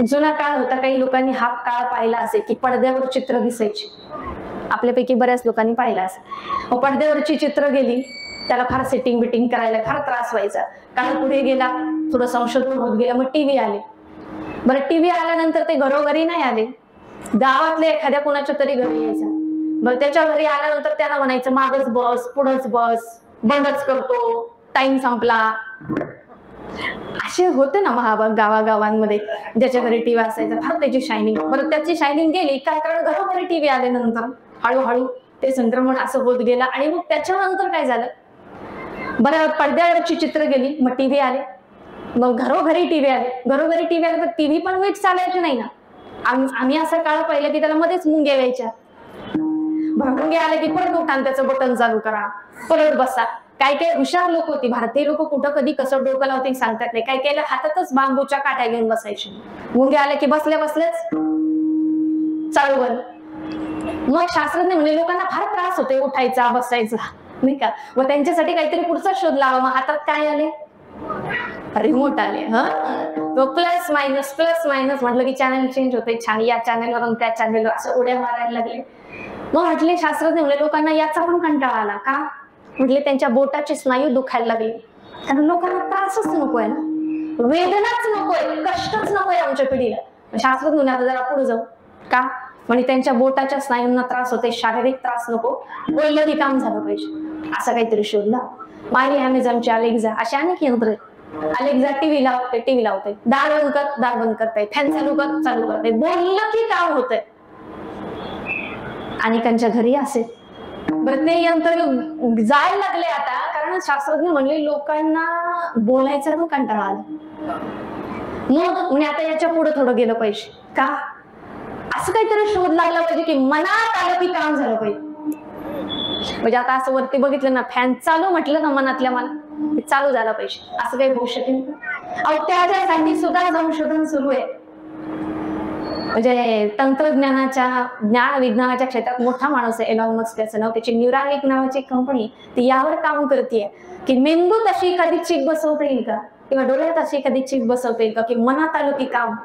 जुना काळ होता, काही लोकांनी हा काळ पाहिला असेल की पडद्यावर चित्र दिसायची, आपल्यापैकी बऱ्याच लोकांनी पाहिला असेल. पडद्यावरची चित्र गेली, त्याला फार सेटिंग बिटिंग करायला फार त्रास व्हायचा. काळ पुढे गेला, थोडं संशोधन होत गेलं, मग टीव्ही आले. बरं, टीव्ही आल्यानंतर ते घरोघरी नाही आले, गावातले एखाद्या कोणाच्या तरी घरी यायचा. मग त्याच्या घरी आल्यानंतर त्याला म्हणायचं मागच बस, पुढंच बस, बंदच करतो, टाइम संपला. असे होते ना महाभाग गावागावांमध्ये, ज्याच्या घरी टीव्ही असायचा फार त्याची शायनिंग. बरं, त्याची शायनिंग गेली काय, कारण घरोघरी टीव्ही आल्यानंतर हळूहळू ते संक्रमण असं होत गेलं. आणि मग त्याच्यानंतर काय झालं, बरं पडद्यावरची चित्र गेली, मग टीव्ही आले, मग घरोघरी टीव्ही आले. घरोघरी टीव्ही आले, तर टीव्ही पण नीट चालायची नाही ना. आम्ही असं काळ पाहिलं की त्याला मध्येच मुंग्या यायच्या. मुंग्या आले की परत उठा, त्याचं बटन चालू करा, परत बसा. काय काय हुशार लोक होती, भारतीय लोक कुठं कधी कसं डोकं लावते सांगतात नाही. काय काय हातातच बांबूच्या काट्या घेऊन बसायचे, मुंग्या आल्या की बसल्या बसल्याच चालू कर. मग शास्त्रज्ञ म्हणजे लोकांना फार त्रास होते उठायचा बसायचा, नाही का. मग त्यांच्यासाठी काहीतरी पुढचा शोध लावा. मग हातात काय आले, रिमोट आले. तो प्लस मायनस म्हटलं की चॅनल चेंज होते, छान, या चॅनलवरून त्या चॅनलवर असं उड्या मारायला लागले. मग म्हटले शास्त्रज्ञ म्हणजे लोकांना याचा पण कंटाळा आला. का म्हटले, त्यांच्या बोटाचे स्नायू दुखायला लागले. कारण लोकांना त्रासच नकोय ना, वेदनाच नकोय, कष्टच नकोय आमच्या पिढीला. शास्त्रज्ञ आता जरा पुढे जाऊ का, म्हणजे त्यांच्या बोटाच्या स्नायूंना त्रास होते, शारीरिक त्रास नको, बोललं की काम झालं पाहिजे, असं काहीतरी शोधला. मायली अमेझॉनची अलेक्झा, अशी अनेक यंत्र. अलेक्झा टीव्ही लावते, टीव्ही लावते, दार बंद कर, दार बंद करताय, फॅन चालू कर, चालू करते, बोललं की काम होतंय. अनेकांच्या घरी असेल. बरं, ते यंत्र जायला लागले आता, कारण शास्त्रज्ञ म्हणले लोकांना बोलायचा पण कंटाळा आला. मग म्हणजे आता याच्या पुढे थोडं गेलं पाहिजे का, असं काहीतरी शोध लागला पाहिजे की मनात आलं की काम झालं पाहिजे. म्हणजे आता असं वरती बघितलं ना, फॅन चालू म्हटलं ना, मनातल्या मनात चालू झाला पाहिजे, असं काही होऊ शकेल. त्याच्यासाठी सुद्धा संशोधन सुरू आहे. म्हणजे तंत्रज्ञानाच्या, ज्ञान विज्ञानाच्या क्षेत्रात मोठा माणूस आहे एलॉन मस्क, त्याचं नाव. त्याची न्यूरालिंक नावाची कंपनी, ती यावर काम करते की मेंदूत अशी एखादी चिप बसवता येईल का, किंवा डोळ्यात अशी एखादी चिप बसवता येईल का, की मनात आलं की काम.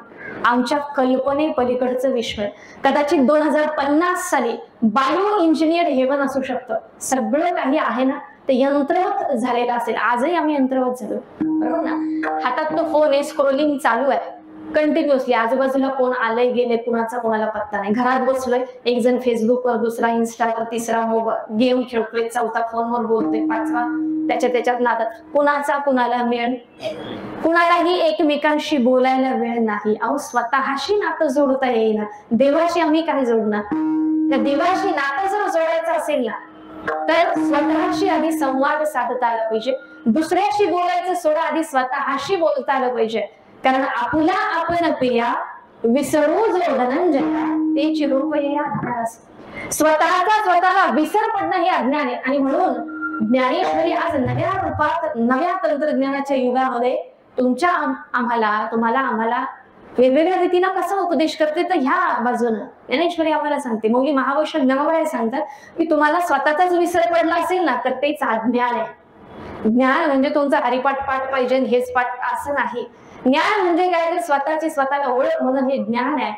आमच्या कल्पने पलीकडचं विश्व. कदाचित 2050 साली बायो इंजिनियर हेवन असू शकतं. सगळं काही आहे ना ते यंत्रवत झालेलं असेल. आजही आम्ही यंत्रवत झालो, बरोबर ना. हातात तो फोन आहे, स्क्रोलिंग चालू आहे कंटिन्युअसली, आजूबाजूला कोण आलंय गेले कुणाचा कोणाला पत्ता नाही. घरात बसलोय, एक जण फेसबुकवर, दुसरा इन्स्टावर, तिसरा गेम खेळतोय, चौथा फोनवर बोलतोय, पाचवा त्याच्यात नादात. कुणाचा कुणाला वेळ, कुणालाही एकमेकांशी बोलायला वेळ नाही. अहो, स्वतःशी नातं जोडता येईना, देवाशी आम्ही काय जोडणार. त्या देवाशी नातं जर जोडायचं असेल ना, तर स्वतःशी आधी संवाद साधता आला पाहिजे. दुसऱ्याशी बोलायचं सोडा, आधी स्वतःशी बोलता आलं पाहिजे. कारण आपला आपण पिया विसरू जो धनंजया, ते चिरूपया अज्ञास. स्वतःचा स्वतःला विसर पडणं हे अज्ञान आहे. आणि म्हणून ज्ञानेश्वरी आज नव्या रूपात, नव्या तंत्रज्ञानाच्या युगामध्ये तुम्हाला वेगवेगळ्या रीतीनं कसा उपदेश करते, तर ह्या बाजूनं ज्ञानेश्वरी आम्हाला सांगते. मग महावैष्णव ज्ञानवळ सांगतात की तुम्हाला स्वतःचाच विसर पडला असेल ना, तर तेच अज्ञान आहे. ज्ञान म्हणजे तुमचा हरिपाठ पाठ पाहिजे हेच पाठ असं नाही. ज्ञान म्हणजे काय, तर स्वतःची स्वतःला ओळख म्हणून हे ज्ञान आहे.